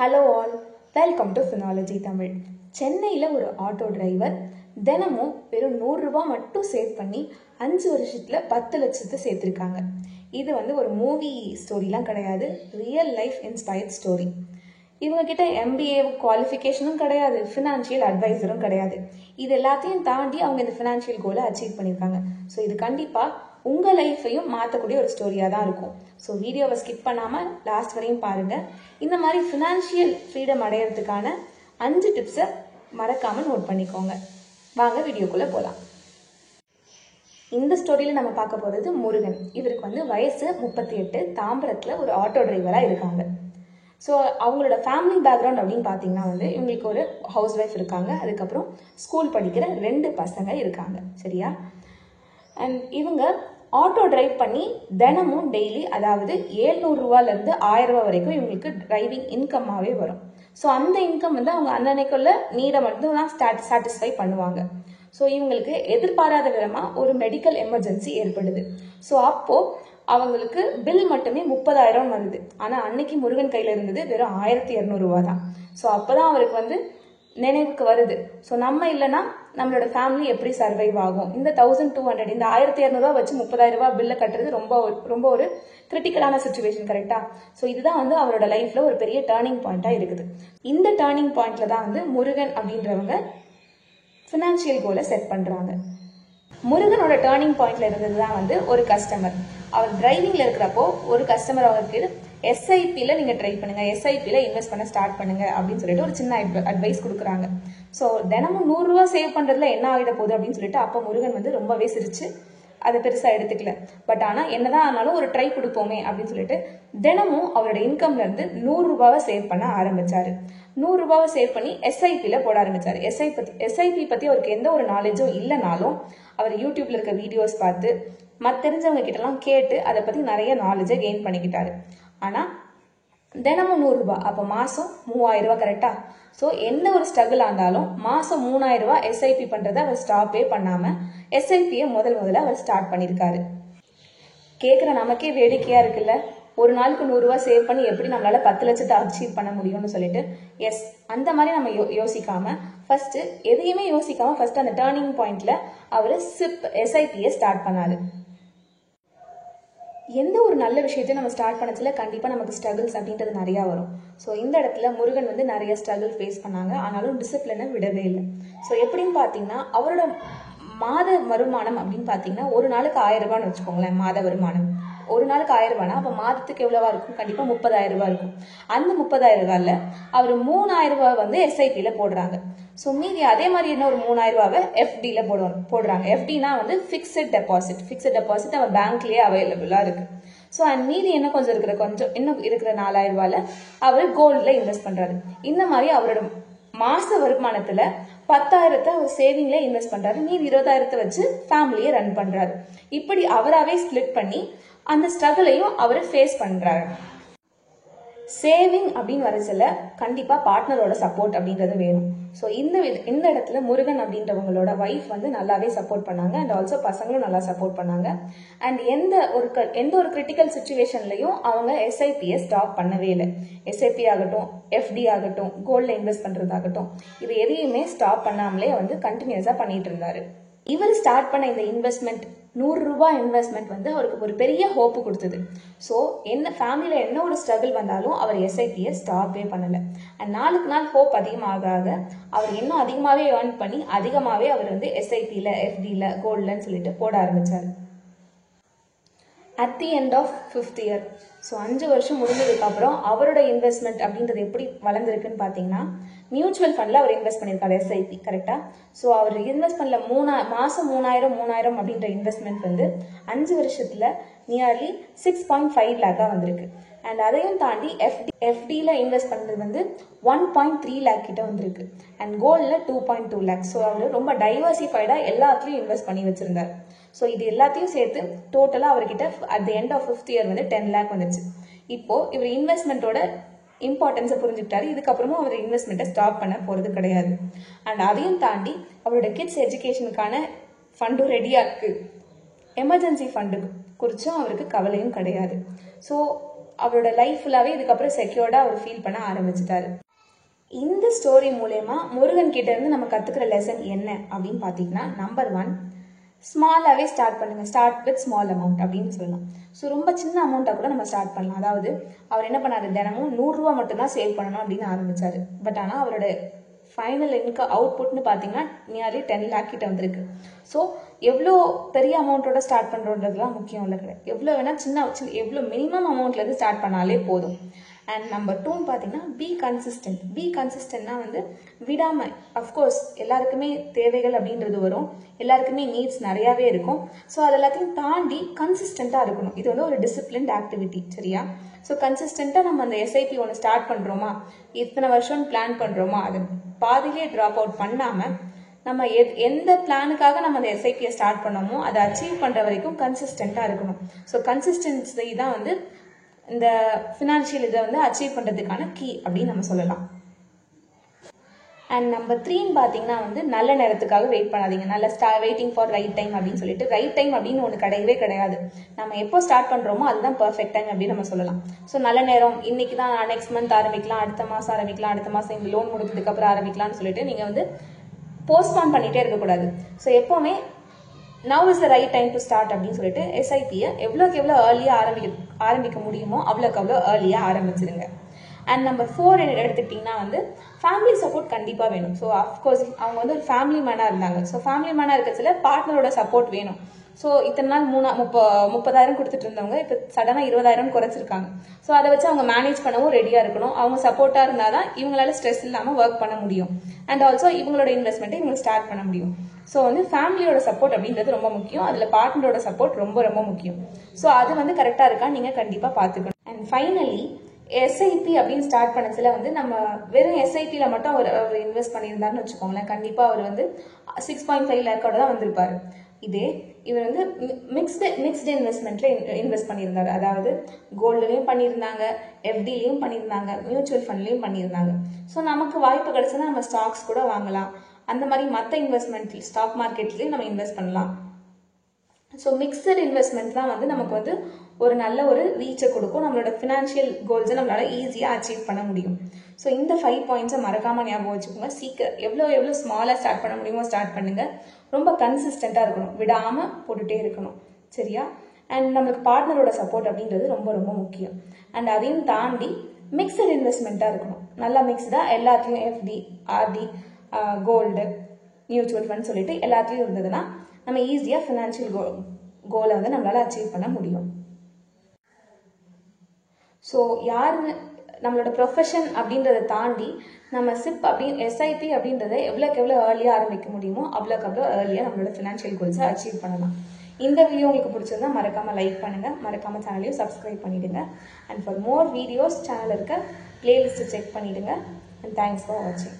Hello all, welcome to Finology Tamil. சென்னையில் ஒரு auto driver தினமும் வெறும் 100 ரூபாய் மட்டும் சேவ் பண்ணி 5 வருஷத்தில் 10 லட்சத்தை சேர்த்துருக்காங்க. இது ஒரு மூவி ஸ்டோரிலாம் கிடையாது, ரியல் லைஃப் இன்ஸ்பயர்ட் ஸ்டோரி. இவங்க கிட்ட MBA குவாலிஃபிகேஷனும் கிடையாது, ஃபினான்ஷியல் அட்வைசரும் கிடையாது. இது எல்லாத்தையும் தாண்டி அவங்க இந்த ஃபினான்ஷியல் கோலை அச்சீவ் பண்ணியிருக்காங்க. ஸோ இது கண்டிப்பாக உங்கள் லைஃப்பையும் மாற்றக்கூடிய ஒரு ஸ்டோரியாக தான் இருக்கும். ஸோ வீடியோவை ஸ்கிப் பண்ணாமல் லாஸ்ட் வரையும் பாருங்கள். இந்த மாதிரி ஃபினான்ஷியல் ஃப்ரீடம் அடையிறதுக்கான 5 டிப்ஸை மறக்காமல் நோட் பண்ணிக்கோங்க. வாங்க வீடியோக்குள்ளே போகலாம். இந்த ஸ்டோரியில் நம்ம பார்க்க போகிறது முருகன். இவருக்கு வயசு 38, தாம்பரத்தில் ஒரு ஆட்டோ டிரைவராக இருக்காங்க. ஸோ அவங்களோட ஃபேமிலி பேக்ரவுண்ட் அப்படின்னு பார்த்தீங்கன்னா இவங்களுக்கு ஒரு ஹவுஸ் ஒய்ஃப் இருக்காங்க, அதுக்கப்புறம் ஸ்கூல் படிக்கிற 2 பசங்க இருக்காங்க. சரியா? அண்ட் இவங்க ஆட்டோ டிரைவ் பண்ணி தினமும் டெய்லி, அதாவது 700 ரூபாயிலேருந்து 1000 ரூபா வரைக்கும் இவங்களுக்கு டிரைவிங் இன்கம்மாகவே வரும். ஸோ அந்த இன்கம் அவங்க அன்னன்னைக்குள்ள நீரை மட்டும் தான் சாட்டிஸ்ஃபை பண்ணுவாங்க. ஸோ இவங்களுக்கு எதிர்பாராத விதமாக ஒரு மெடிக்கல் எமர்ஜென்சி ஏற்படுது. ஸோ அப்போது அவங்களுக்கு பில் மட்டுமே 30,000 வருது. ஆனால் அன்னைக்கு முருகன் கையில் இருந்தது வெறும் 1200 ரூபா தான். ஸோ அப்போ தான் அவருக்கு நினைவுக்கு வருது, ஸோ நம்ம இல்லைன்னா நம்மளோட ஃபேமிலி எப்படி சர்வைவ் ஆகும். இந்த 1200, இந்த 1200 ரூபா வச்சு 30,000 ரூபா பில்லை கட்டுறது ரொம்ப ஒரு கிரிட்டிக்கலான சுச்சுவேஷன். கரெக்டா? ஸோ இதுதான் அவரோட லைஃப்ல ஒரு பெரிய டேர்னிங் பாயிண்டா இருக்குது. இந்த டேர்னிங் பாயிண்ட்ல தான் முருகன் அப்படின்றவங்க ஃபினான்ஷியல் கோலை செட் பண்றாங்க. முருகனோட டேர்னிங் பாயிண்ட்ல இருந்தது தான் ஒரு கஸ்டமர். அவர் டிரைவிங்ல இருக்கிறப்போ ஒரு கஸ்டமர் அவருக்கு SIPல நீங்க ட்ரை பண்ணுங்க, SIPல இன்வெஸ்ட் பண்ண ஸ்டார்ட் பண்ணுங்க அப்படின்னு சொல்லிட்டு ஒரு சின்ன அட்வைஸ் கொடுக்குறாங்க. ஸோ தினமும் 100 ரூபா சேவ் பண்றதுல என்ன ஆகிட போகுது அப்படின்னு சொல்லிட்டு அப்போ முருகன் ரொம்பவே சிரிச்சு அதை பெருசா எடுத்துக்கல. பட் ஆனா என்னதான் ஆனாலும் ஒரு ட்ரை கொடுப்போமே அப்படின்னு சொல்லிட்டு தினமும் அவரோட இன்கம்ல இருந்து 100 ரூபாவை சேவ் பண்ண ஆரம்பிச்சாரு. 100 ரூபாவை சேவ் பண்ணி SIPல போட ஆரம்பிச்சாரு. SIP பத்தி அவருக்கு எந்த ஒரு நாலேஜும் இல்லைனாலும் அவர் யூடியூப்ல இருக்க வீடியோஸ் பார்த்து தெரிஞ்சவங்க கிட்டலாம் கேட்டு அதை பத்தி நிறைய நாலேஜை கெயின் பண்ணிக்கிட்டாரு. ஆனா தினமும் 100 ரூபாய், அப்போ மாசம் 3000 ரூபாய். கரெக்டா? ஸோ எந்த ஒரு ஸ்ட்ரகிள் ஆனாலும் மாசம் 3000 ரூபாய் SIP பண்றதை அவர் ஸ்டாப்பே பண்ணாம SIPயை முதல்ல அவர் ஸ்டார்ட் பண்ணியிருக்காரு. கேட்குற நமக்கே வேடிக்கையா இருக்குல்ல, ஒரு நாளுக்கு 100 ரூபாய் சேவ் பண்ணி எப்படி நம்மளால 10 லட்சத்தை அச்சீவ் பண்ண முடியும்னு சொல்லிட்டு. எஸ், அந்த மாதிரி நம்ம யோசிக்காம ஃபர்ஸ்ட் எதையுமே யோசிக்காம ஃபர்ஸ்ட் அந்த டேர்னிங் பாயிண்ட்ல அவர் SIPயை ஸ்டார்ட் பண்ணாரு. எந்த ஒரு நல்ல விஷயத்தையும் நம்ம ஸ்டார்ட் பண்ணதுல கண்டிப்பாக நமக்கு ஸ்ட்ரகிள்ஸ் அப்படின்றது நிறையா வரும். ஸோ இந்த இடத்துல முருகன் நிறைய ஸ்ட்ரகிள் ஃபேஸ் பண்ணாங்க, ஆனாலும் டிசிப்ளினை விடவே இல்லை. ஸோ எப்படின்னு பார்த்தீங்கன்னா அவரோட மாத வருமானம் அப்படின்னு பார்த்தீங்கன்னா ஒரு நாளுக்கு 1000 ரூபான்னு வச்சுக்கோங்களேன். மாத வருமானம் ஒரு நாளுக்கு 1000 ரூபானா அப்போ மாதத்துக்கு எவ்வளவா இருக்கும்? கண்டிப்பாக 30,000 ரூபாய் இருக்கும். அந்த 30,000 ரூபாயில் அவர் 3000 ரூபாய் SIPல போடுறாங்க. ஸோ மீதி அதே மாதிரி என்ன ஒரு 3000 ரூபாவை FDல போடுறாங்க. FDனா ஃபிக்ஸட் டெபாசிட் நம்ம பேங்க்லயே அவைலபிளா இருக்கு. ஸோ அண்ட் மீதி என்ன இன்னும் இருக்கிற 4000 ரூபாயில அவர் கோல்ட்ல இன்வெஸ்ட் பண்றாரு. இந்த மாதிரி அவரோட மாச வருமானத்துல 10,000 அவர் சேவிங்ல இன்வெஸ்ட் பண்றாரு, மீதி 20,000 வச்சு ஃபேமிலியை ரன் பண்றாரு. இப்படி அவராவே ஸ்பிளிட் பண்ணி அந்த ஸ்ட்ரகிளையும் அவர் ஃபேஸ் பண்றாரு. சேவிங் அப்படின்னு வரச்சில கண்டிப்பா பார்ட்னரோட சப்போர்ட் அப்படின்றது வேணும். ஸோ இந்த இடத்துல முருகன் அப்படின்றவங்களோட வைஃப் நல்லாவே சப்போர்ட் பண்ணாங்க, அண்ட் ஆல்சோ பசங்களும் நல்லா சப்போர்ட் பண்ணாங்க. அண்ட் எந்த ஒரு கிரிட்டிக்கல் சுச்சுவேஷன்லையும் அவங்க SIPயை ஸ்டாப் பண்ணவே இல்லை. SIP ஆகட்டும், FD ஆகட்டும், கோல்ட்ல இன்வெஸ்ட் பண்றதாகட்டும், இது எதையுமே ஸ்டாப் பண்ணாமலே கண்டினியூஸா பண்ணிட்டு இருந்தாரு. இவர் ஸ்டார்ட் பண்ண இந்த இன்வெஸ்ட்மெண்ட் 100 ரூபாய் இன்வெஸ்ட்மெண்ட் அவருக்கு ஒரு பெரிய ஹோப் கொடுத்தது. ஸோ ஃபேமிலியில என்ன ஒரு ஸ்ட்ரகிள் வந்தாலும் அவர் SIPயை ஸ்டாப்பே பண்ணல. அண்ட் நாளுக்கு நாள் ஹோப் அதிகமாக அவர் இன்னும் அதிகமாகவே ஏர்ன் பண்ணி அதிகமாகவே அவர் SIPல, FDல, கோல்ட்லன்னு சொல்லிட்டு போட ஆரம்பிச்சாரு. At the end of 5th year, so 5 வருஷம் முடிஞ்சதுக்கு அப்புறம் அவரோட இன்வெஸ்ட்மெண்ட் அப்படின்றது எப்படி வளர்ந்துருக்குன்னு பார்த்தீங்கன்னா, மியூச்சுவல் ஃபண்ட்ல அவர் இன்வெஸ்ட் பண்ணியிருக்காரு SIP. கரெக்டா? ஸோ அவர் இன்வெஸ்ட் பண்ணல மாசம் 3000 அப்படின்ற இன்வெஸ்ட்மெண்ட் 5 வருஷத்துல நியர்லி 6.5 லேக்கா வந்திருக்கு. அண்ட் அதையும் தாண்டி FDல இன்வெஸ்ட் பண்றது 1.3 லேக் கிட்ட வந்திருக்கு. அண்ட் கோல்ட்ல 2.2 லேக். ஸோ அவர் ரொம்ப டைவர்சிஃபைடா எல்லாத்துலயும் இன்வெஸ்ட் பண்ணி வச்சிருந்தாரு. ஸோ இது எல்லாத்தையும் சேர்த்து டோட்டலா அவர்கிட்ட at the end of 5th year 10 lakh வந்துச்சு. இப்போ இவர் இன்வெஸ்ட்மெண்ட்டோட இம்பார்ட்டன்ஸை புரிஞ்சுக்கிட்டாரு. இதுக்கப்புறமும் அவர் இன்வெஸ்ட்மெண்ட்டை ஸ்டாப் பண்ண போறது கிடையாது. அண்ட் அதையும் தாண்டி அவரோட கிட்ஸ் எஜுகேஷனுக்கான ஃபண்டும் ரெடியா இருக்கு. எமர்ஜென்சி ஃபண்டு குறிச்சும் அவருக்கு கவலையும் கிடையாது. ஸோ அவரோட லைஃப் ஃபுல்லாகவே இதுக்கப்புறம் செக்யூர்டாக அவர் ஃபீல் பண்ண ஆரம்பிச்சிட்டாரு. இந்த ஸ்டோரி மூலயமா முருகன் கிட்ட இருந்து நம்ம கற்றுக்கிற லெசன் என்ன அப்படின்னு பார்த்தீங்கன்னா, நம்பர் 1, ஸ்மாலாகவே ஸ்டார்ட் பண்ணுங்க. ஸ்டார்ட் வித் ஸ்மால் அமௌண்ட் அப்படின்னு சொல்லலாம். ஸோ ரொம்ப சின்ன அமௌண்ட்டாக கூட நம்ம ஸ்டார்ட் பண்ணலாம். அதாவது அவர் என்ன பண்ணாரு, தினமும் 100 ரூபா மட்டும்தான் சேவ் பண்ணணும் அப்படின்னு ஆரம்பிச்சாரு. பட் ஆனால் அவரோட ஃபைனல் இன்கம் அவுட்புட்னு பார்த்தீங்கன்னா நியர்லி 10 lakh கிட்ட வந்திருக்கு. ஸோ எவ்வளோ பெரிய அமௌண்ட்டோட ஸ்டார்ட் பண்ணுறதுலாம் முக்கியம் இல்லை கிடையாது. எவ்வளோ வேணால் சின்ன எவ்வளோ மினிமம் அமௌண்ட்லேருந்து ஸ்டார்ட் பண்ணாலே போதும். அண்ட் நம்பர் 2 பார்த்தீங்கன்னா பி கன்சிஸ்டன்ட். பி கன்சிஸ்டன்ட்னா வந்து விடாமல். அஃப்கோர்ஸ் எல்லாருக்குமே தேவைகள் அப்படின்றது வரும், எல்லாருக்குமே நீட்ஸ் நிறையாவே இருக்கும். ஸோ அது எல்லாத்தையும் தாண்டி கன்சிஸ்டண்ட்டாக இருக்கணும். இது வந்து ஒரு டிசிப்ளின்ட் ஆக்டிவிட்டி, சரியா? ஸோ கன்சிஸ்டண்ட்டாக நம்ம அந்த எஸ்ஐபி ஒன்று ஸ்டார்ட் பண்ணுறோமா, இத்தனை வருஷம் பிளான் பண்ணுறோமா, அது பாதியிலே ட்ராப் அவுட் பண்ணாமல் நம்ம எந்த பிளானுக்காக நம்ம அந்த எஸ்ஐபியை ஸ்டார்ட் பண்ணோமோ அதை அச்சீவ் பண்ணுற வரைக்கும் கன்சிஸ்டண்ட்டாக இருக்கணும். ஸோ கன்சிஸ்டன்சி தான் வந்து இந்த ஃபினான்ஷியல் இதை வந்து அச்சீவ் பண்ணுறதுக்கான கீ அப்படின்னு நம்ம சொல்லலாம். அண்ட் நம்பர் 3 பார்த்தீங்கன்னா வந்து நல்ல நேரத்துக்காக வெயிட் பண்ணாதீங்க. நல்ல வெயிட்டிங் ஃபார் ரைட் டைம் அப்படின்னு சொல்லிட்டு ரைட் டைம் அப்படின்னு ஒன்று கிடையவே கிடையாது. நம்ம எப்போ ஸ்டார்ட் பண்ணுறோமோ அதுதான் பர்ஃபெக்ட் டைம் அப்படின்னு நம்ம சொல்லலாம். ஸோ நல்ல நேரம் இன்னைக்கு தான், நெக்ஸ்ட் மந்த் ஆரம்பிக்கலாம், அடுத்த மாதம் ஆரம்பிக்கலாம், அடுத்த மாதம் இந்த லோன் முடிஞ்சதுக்கப்புறம் ஆரம்பிக்கலாம்னு சொல்லிட்டு நீங்கள் வந்து போஸ்ட்பான் பண்ணிகிட்டே இருக்கக்கூடாது. ஸோ எப்போவுமே now is the right time to start அப்படின்னு சொல்லிட்டு எஸ்ஐபியை எவ்வளோக்கு எவ்வளோ ஏர்லியாக ஆரம்பிக்க முடியுமோ அவ்வளோக்கு அவ்வளோ ஏர்லியாக ஆரம்பிச்சிருங்க. அண்ட் நம்பர் 4 எடுத்துக்கிட்டிங்கன்னா வந்து ஃபேமிலி சப்போர்ட் கண்டிப்பாக வேணும். ஸோ அஃப்கோர்ஸ் அவங்க வந்து ஒரு ஃபேமிலி மேனாக இருந்தாங்க. ஸோ ஃபேமிலி மேனாக இருக்கிறதுல பார்ட்னரோட சப்போர்ட் வேணும். ஸோ இத்தனை நாள் 30,000 கொடுத்துட்டு இருந்தவங்க இப்போ சடனாக 20,000 குறைச்சிருக்காங்க. ஸோ அதை வச்சு அவங்க மேனேஜ் பண்ணவும் ரெடியாக இருக்கணும். அவங்க சப்போர்ட்டாக இருந்தால் தான் இவங்களால ஸ்ட்ரெஸ் இல்லாமல் ஒர்க் பண்ண முடியும். அண்ட் ஆல்சோ இவங்களோட இன்வெஸ்ட்மெண்ட்டை இவங்க ஸ்டார்ட் பண்ண முடியும். ஸோ வந்து ஃபேமிலியோட சப்போர்ட் அப்படின்றது ரொம்ப முக்கியம். அதில் பார்ட்னரோட சப்போர்ட் ரொம்ப ரொம்ப முக்கியம். ஸோ அது வந்து கரெக்டாக இருக்கா நீங்கள் கண்டிப்பாக பார்த்துக்கணும். அண்ட் ஃபைனலி எஸ்ஐபி அப்படின்னு ஸ்டார்ட் பண்ணதுல வந்து நம்ம வெறும் எஸ்ஐபியில் மட்டும் அவர் இன்வெஸ்ட் பண்ணியிருந்தாருன்னு வச்சுக்கோங்களேன், கண்டிப்பாக அவர் வந்து 6.5 lakh தான் வந்திருப்பாரு. இதே இவர் வந்து மிக்ஸ்டு இன்வெஸ்ட்மெண்ட்ல இன்வெஸ்ட் பண்ணியிருந்தாரு. அதாவது கோல்டுலையும் பண்ணியிருந்தாங்க, எஃப்டிலையும் பண்ணியிருந்தாங்க, மியூச்சுவல் ஃபண்ட்லையும் பண்ணியிருந்தாங்க. ஸோ நமக்கு வாய்ப்பு கிடைச்சதுன்னா நம்ம ஸ்டாக்ஸ் கூட வாங்கலாம். அந்த மாதிரி மற்ற இன்வெஸ்ட்மெண்ட் ஸ்டாக் மார்க்கெட்லேயும் நம்ம இன்வெஸ்ட் பண்ணலாம். ஸோ மிக்சட் இன்வெஸ்ட்மெண்ட் தான் வந்து நமக்கு வந்து ஒரு நல்ல ஒரு ரீச்சை கொடுக்கும். நம்மளோட ஃபினான்ஷியல் கோல்ஸை நம்மளால ஈஸியாக அச்சீவ் பண்ண முடியும். ஸோ இந்த 5 பாயிண்ட்ஸை மறக்காமல் ஞாபகம் வச்சுக்கோங்க. சீக்கிரம் எவ்வளோ ஸ்மாலாக ஸ்டார்ட் பண்ண முடியுமோ ஸ்டார்ட் பண்ணுங்க. ரொம்ப கன்சிஸ்டண்ட்டாக இருக்கணும், விடாமல் போட்டுகிட்டே இருக்கணும், சரியா? அண்ட் நம்மளுக்கு பார்ட்னரோட சப்போர்ட் அப்படின்றது ரொம்ப ரொம்ப முக்கியம். அண்ட் அதையும் தாண்டி மிக்சட் இன்வெஸ்ட்மெண்ட்டாக இருக்கணும். நல்லா மிக்ஸ்டாக எல்லாத்துலேயும் FD, RD, gold, mutual fund சொல்லிட்டு எல்லாத்துலேயும் இருந்ததுன்னா நம்ம ஈஸியாக ஃபினான்ஷியல் கோலை வந்து நம்மளால் அச்சீவ் பண்ண முடியும். ஸோ யாருன்னு நம்மளோட ப்ரொஃபஷன் அப்படின்றத தாண்டி நம்ம சிப் எஸ்ஐபி அப்படின்றத எவ்வளோக்கு எவ்வளோ ஏர்லியாக ஆரம்பிக்க முடியுமோ அவ்வளோக்கு அவ்வளோ ஏர்லியாக நம்மளோட ஃபினான்ஷியல் கோல்ஸை அச்சீவ் பண்ணலாம். இந்த வீடியோ உங்களுக்கு பிடிச்சிருந்தா மறக்காமல் லைக் பண்ணுங்கள், மறக்காமல் சேனலையும் சப்ஸ்கிரைப் பண்ணிவிடுங்க. And for more videos channel இருக்க பிளேலிஸ்ட்டை செக் பண்ணிவிடுங்க. அண்ட் தேங்க்ஸ் ஃபார் வாட்சிங்.